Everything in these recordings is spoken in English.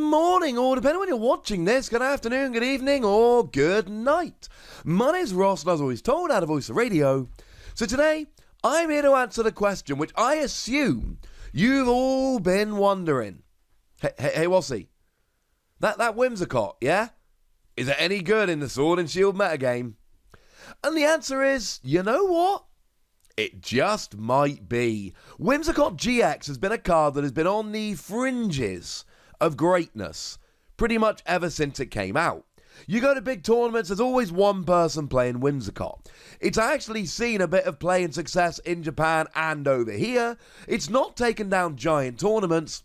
morning, or depending on when you're watching this, good afternoon, good evening, or good night. My name's Ross, and as always told, out of Voice of Radio. So today, I'm here to answer the question which I assume you've all been wondering. Hey, Wossy. That Whimsicott, yeah? Is it any good in the Sword and Shield metagame? And the answer is, you know what? It just might be. Whimsicott GX has been a card that has been on the fringes of greatness pretty much ever since it came out. You go to big tournaments, there's always one person playing Whimsicott. It's actually seen a bit of play and success in Japan and over here. It's not taken down giant tournaments,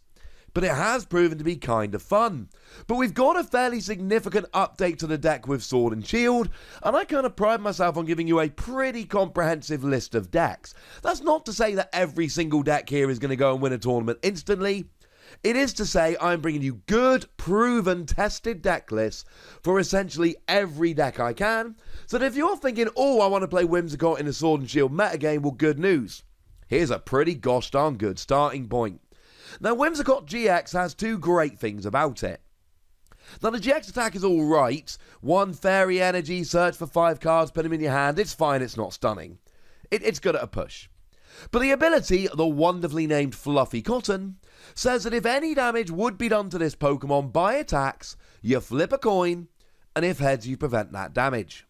but it has proven to be kind of fun. But we've got a fairly significant update to the deck with Sword and Shield, and I kind of pride myself on giving you a pretty comprehensive list of decks. That's not to say that every single deck here is going to go and win a tournament instantly. It is to say I'm bringing you good, proven, tested deck lists for essentially every deck I can, so that if you're thinking, oh, I want to play Whimsicott in a Sword and Shield metagame, well, good news. Here's a pretty gosh darn good starting point. Now, Whimsicott GX has two great things about it. Now, the GX attack is alright. 1 fairy energy, search for 5 cards, put them in your hand. It's fine, it's not stunning. It's good at a push. But the ability, the wonderfully named Fluffy Cotton, says that if any damage would be done to this Pokemon by attacks, you flip a coin, and if heads, you prevent that damage.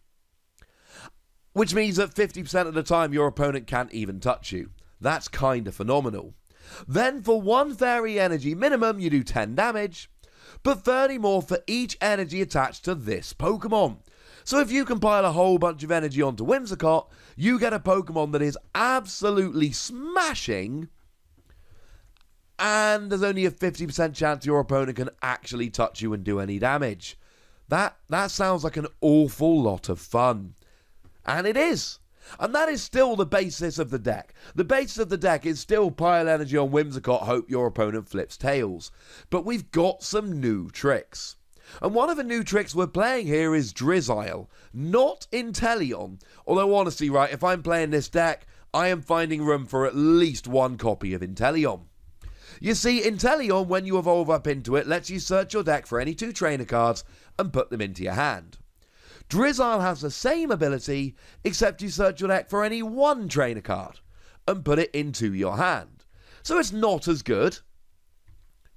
Which means that 50% of the time your opponent can't even touch you. That's kind of phenomenal. Then for 1 fairy energy minimum, you do 10 damage, but 30 more for each energy attached to this Pokemon. So if you compile a whole bunch of energy onto Whimsicott, you get a Pokemon that is absolutely smashing, and there's only a 50% chance your opponent can actually touch you and do any damage. That sounds like an awful lot of fun. And it is. And that is still the basis of the deck. The basis of the deck is still pile energy on Whimsicott, hope your opponent flips tails. But we've got some new tricks. And one of the new tricks we're playing here is Drizzle, not Inteleon. Although honestly, right, if I'm playing this deck, I am finding room for at least 1 copy of Inteleon. You see, Inteleon, when you evolve up into it, lets you search your deck for any 2 trainer cards and put them into your hand. Drizzle has the same ability, except you search your deck for any 1 trainer card and put it into your hand. So it's not as good,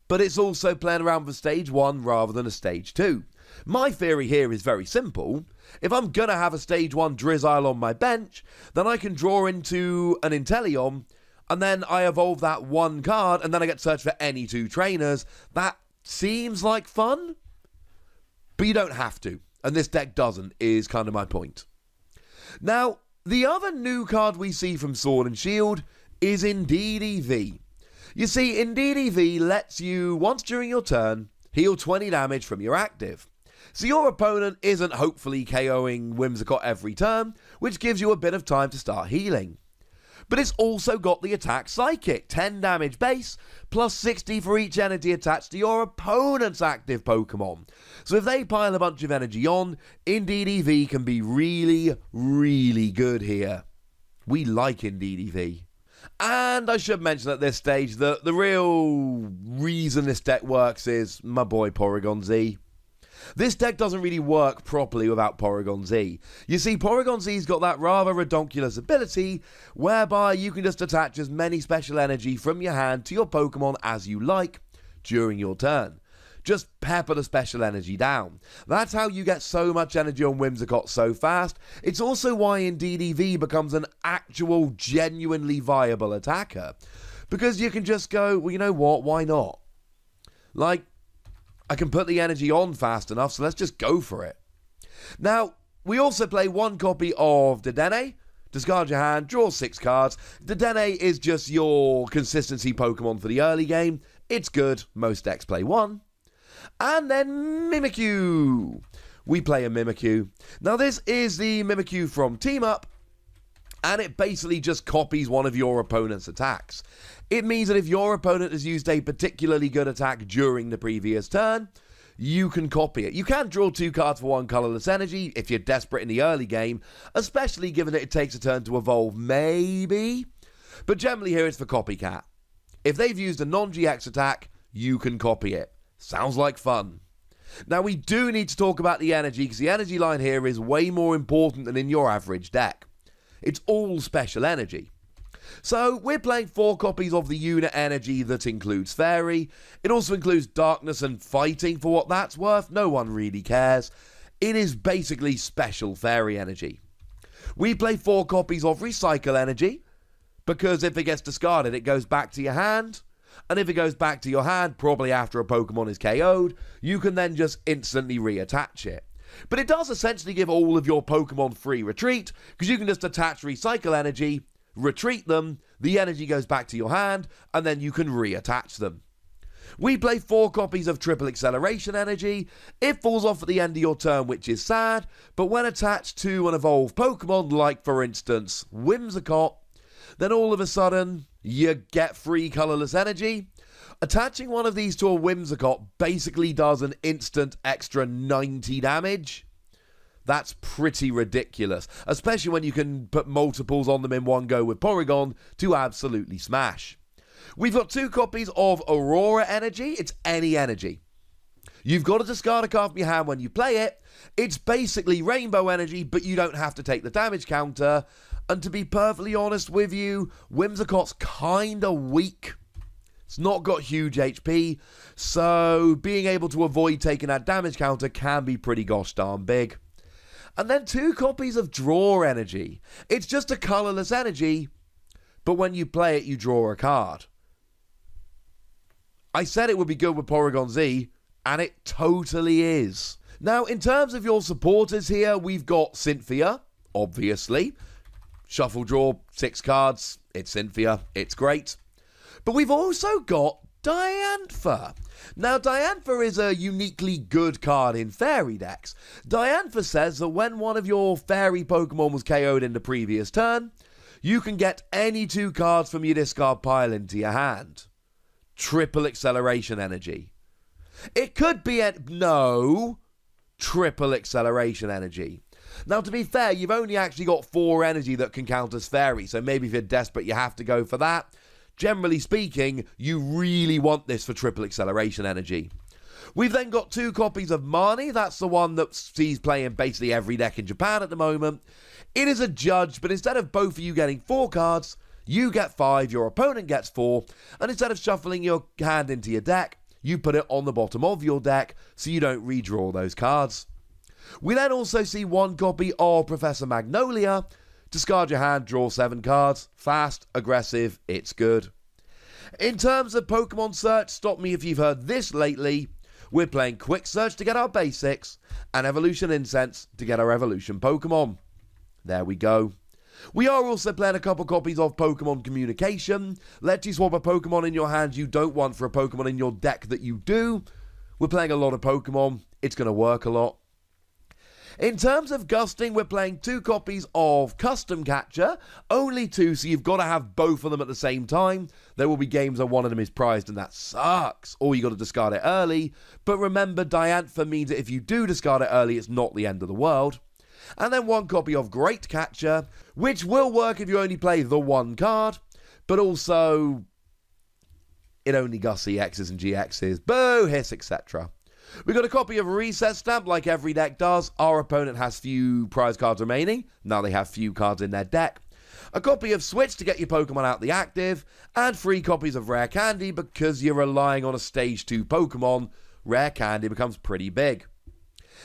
but it's also playing around for stage 1 rather than a stage 2. My theory here is very simple. If I'm going to have a stage 1 Drizzle on my bench, then I can draw into an Inteleon, and then I evolve that 1 card, and then I get searched for any 2 trainers. That seems like fun, but you don't have to. And this deck doesn't, is kind of my point. Now, the other new card we see from Sword and Shield is Indeed EV. You see, Indeed EV lets you, once during your turn, heal 20 damage from your active. So your opponent isn't hopefully KOing Whimsicott every turn, which gives you a bit of time to start healing. But it's also got the attack Psychic, 10 damage base, plus 60 for each energy attached to your opponent's active Pokemon. So if they pile a bunch of energy on, Indeed EV can be really, really good here. We like Indeed EV. And I should mention at this stage that the real reason this deck works is my boy Percygon Z. This deck doesn't really work properly without Percygon Z. You see, Percygon Z's got that rather redonkulous ability whereby you can just attach as many special energy from your hand to your Pokemon as you like during your turn. Just pepper the special energy down. That's how you get so much energy on Whimsicott so fast. It's also why Indeed EV becomes an actual, genuinely viable attacker. Because you can just go, well, you know what, why not? Like, I can put the energy on fast enough, so let's just go for it. Now, we also play 1 copy of Dedenne. Discard your hand, draw 6 cards. Dedenne is just your consistency Pokemon for the early game. It's good. Most decks play 1. And then Mimikyu. We play a Mimikyu. Now, this is the Mimikyu from Team Up, and it basically just copies one of your opponent's attacks. It means that if your opponent has used a particularly good attack during the previous turn, you can copy it. You can draw 2 cards for 1 colorless energy if you're desperate in the early game, especially given that it takes a turn to evolve, maybe. But generally here it's for copycat. If they've used a non-GX attack, you can copy it. Sounds like fun. Now we do need to talk about the energy, because the energy line here is way more important than in your average deck. It's all special energy. So we're playing 4 copies of the unit energy that includes Fairy. It also includes Darkness and Fighting for what that's worth. No one really cares. It is basically special Fairy energy. We play 4 copies of Recycle energy, because if it gets discarded, it goes back to your hand. And if it goes back to your hand, probably after a Pokemon is KO'd, you can then just instantly reattach it. But it does essentially give all of your Pokemon free retreat, because you can just attach Recycle energy, retreat them, the energy goes back to your hand, and then you can reattach them. We play 4 copies of Triple Acceleration energy. It falls off at the end of your turn, which is sad, but when attached to an evolved Pokemon, like for instance Whimsicott, then all of a sudden you get free colourless energy. Attaching one of these to a Whimsicott basically does an instant extra 90 damage. That's pretty ridiculous, especially when you can put multiples on them in one go with Porygon to absolutely smash. We've got 2 copies of Aurora energy. It's any energy. You've got to discard a card from your hand when you play it. It's basically Rainbow energy, but you don't have to take the damage counter. And to be perfectly honest with you, Whimsicott's kinda weak. It's not got huge HP, so being able to avoid taking that damage counter can be pretty gosh darn big. And then 2 copies of Draw energy. It's just a colourless energy, but when you play it, you draw a card. I said it would be good with Porygon Z, and it totally is. Now, in terms of your supporters here, we've got Cynthia, obviously. Shuffle, draw, 6 cards. It's Cynthia. It's great. But we've also got Diantha. Now, Diantha is a uniquely good card in Fairy decks. Diantha says that when one of your Fairy Pokemon was KO'd in the previous turn, you can get any 2 cards from your discard pile into your hand. Triple Acceleration energy. It could be Triple Acceleration energy. Now, to be fair, you've only actually got 4 energy that can count as Fairy, so maybe if you're desperate, you have to go for that. Generally speaking, you really want this for Triple Acceleration energy. We've then got 2 copies of Marnie. That's the one that sees play in basically every deck in Japan at the moment. It is a judge, but instead of both of you getting 4 cards, you get 5, your opponent gets 4, and instead of shuffling your hand into your deck, you put it on the bottom of your deck so you don't redraw those cards. We then also see 1 copy of Professor Magnolia. Discard your hand, draw 7 cards. Fast, aggressive, it's good. In terms of Pokemon Search, stop me if you've heard this lately. We're playing Quick Search to get our basics, and Evolution Incense to get our Evolution Pokemon. There we go. We are also playing a couple copies of Pokemon Communication. Lets you swap a Pokemon in your hand you don't want for a Pokemon in your deck that you do. We're playing a lot of Pokemon. It's going to work a lot. In terms of Gusting, we're playing 2 copies of Custom Catcher. Only 2, so you've got to have both of them at the same time. There will be games where one of them is prized, and that sucks. Or you got to discard it early. But remember, Diantha means that if you do discard it early, it's not the end of the world. And then 1 copy of Great Catcher, which will work if you only play the 1 card. But also, it only Gus EXs and GXs. Boo, hiss, etc. We got a copy of Reset Stamp, like every deck does. Our opponent has few prize cards remaining. Now they have few cards in their deck. A copy of Switch to get your Pokemon out the active. And 3 copies of Rare Candy, because you're relying on a Stage 2 Pokemon. Rare Candy becomes pretty big.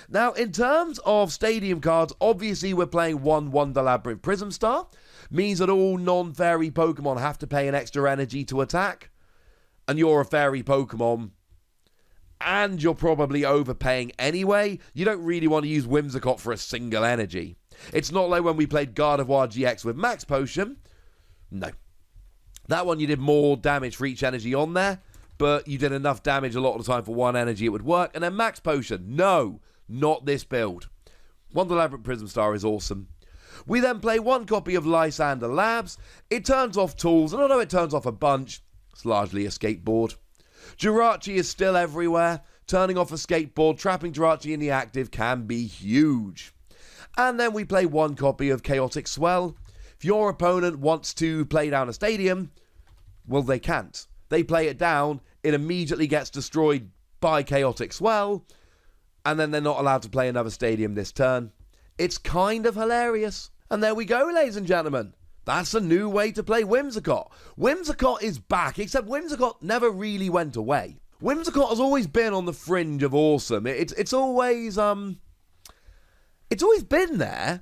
Now, in terms of Stadium cards, obviously we're playing 1 Wonder Labyrinth Prism Star. Means that all non-Fairy Pokemon have to pay an extra energy to attack. And you're a Fairy Pokemon, and you're probably overpaying anyway. You don't really want to use Whimsicott for a single energy. It's not like when we played Gardevoir GX with Max Potion. No. That one you did more damage for each energy on there, but you did enough damage a lot of the time for 1 energy it would work. And then Max Potion. No, not this build. Wonder Labyrinth Prism Star is awesome. We then play 1 copy of Lysander Labs. It turns off tools, and although it turns off a bunch, it's largely a skateboard. Jirachi is still everywhere. Turning off a skateboard, trapping Jirachi in the active can be huge. And then we play 1 copy of Chaotic Swell. If your opponent wants to play down a stadium, well, they can't. They play it down, it immediately gets destroyed by Chaotic Swell, and then they're not allowed to play another stadium this turn. It's kind of hilarious. And there we go, ladies and gentlemen. That's a new way to play Whimsicott. Whimsicott is back, except Whimsicott never really went away. Whimsicott has always been on the fringe of awesome. It's always been there,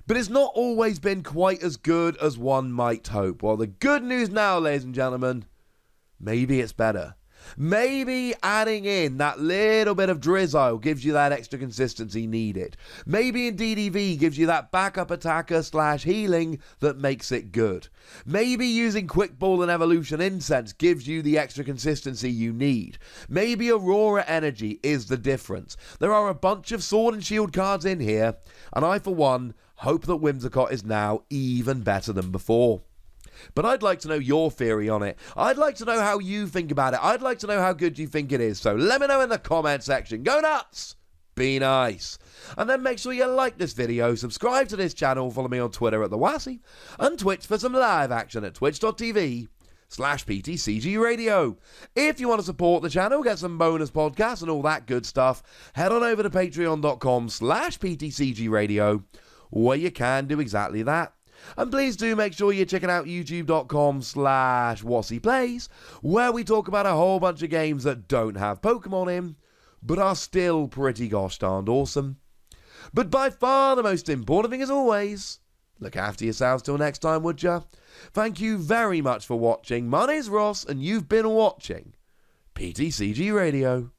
but it's not always been quite as good as one might hope. Well, the good news now, ladies and gentlemen, maybe it's better. Maybe adding in that little bit of Drizzle gives you that extra consistency needed. Maybe in DDV gives you that backup attacker / healing that makes it good. Maybe using Quick Ball and Evolution Incense gives you the extra consistency you need. Maybe Aurora Energy is the difference. There are a bunch of Sword and Shield cards in here, and I, for one, hope that Whimsicott is now even better than before. But I'd like to know your theory on it. I'd like to know how you think about it. I'd like to know how good you think it is. So let me know in the comment section. Go nuts! Be nice. And then make sure you like this video, subscribe to this channel, follow me on Twitter at The Wassy, and Twitch for some live action at twitch.tv/PTCGRadio. If you want to support the channel, get some bonus podcasts and all that good stuff, head on over to patreon.com/PTCGRadio, where you can do exactly that. And please do make sure you're checking out youtube.com/WassyPlays, where we talk about a whole bunch of games that don't have Pokemon in, but are still pretty gosh darned awesome. But by far the most important thing, as always, look after yourselves till next time, would ya? Thank you very much for watching. My name's Ross, and you've been watching PTCG Radio.